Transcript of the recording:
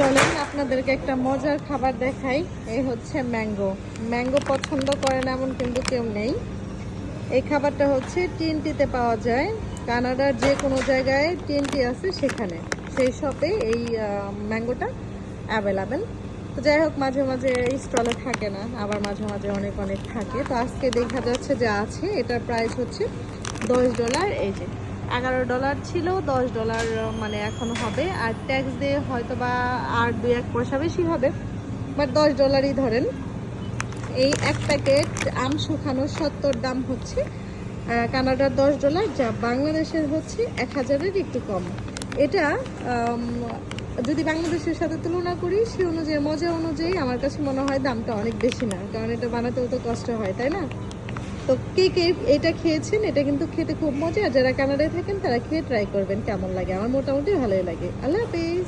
চলেন আপনাদেরকে একটা মজার খাবার দেখাই। এই হচ্ছে ম্যাঙ্গো। ম্যাঙ্গো পছন্দ করে না এমন কিন্তু কেউ নেই। এই খাবারটা হচ্ছে টিএনটিতে পাওয়া যায়। কানাডার যে কোনো জায়গায় টিএনটি আছে সেখানে, সেই শপে এই ম্যাঙ্গোটা অ্যাভেলেবেল। তো যাই হোক, মাঝে মাঝে স্টলে থাকে না, আবার মাঝে মাঝে অনেক অনেক থাকে। তো আজকে দেখা যাচ্ছে যে আছে। এটার প্রাইস হচ্ছে $10। এই যে $11 ছিল, $10 মানে এখন হবে। আর ট্যাক্স দিয়ে হয়তো বা আর 2-1 পয়সা বেশি হবে, বাট $10ই ধরেন। এই এক প্যাকেট আম শুকানোর 70 দাম হচ্ছে কানাডার $10, যা বাংলাদেশের হচ্ছে 1000-এর একটু কম। এটা যদি বাংলাদেশের সাথে তুলনা করি, সে অনুযায়ী মজা অনুযায়ী আমার কাছে মনে হয় দামটা অনেক বেশি না, কারণ এটা বানাতেও তো কষ্ট হয়, তাই না? তো কে কে এটা খেয়েছেন? এটা কিন্তু খেতে খুব মজা। যারা কানাডায় থাকেন তারা খেয়ে ট্রাই করবেন কেমন লাগে। আমার মোটামুটি ভালোই লাগে। আল্লাহ হাফিজ।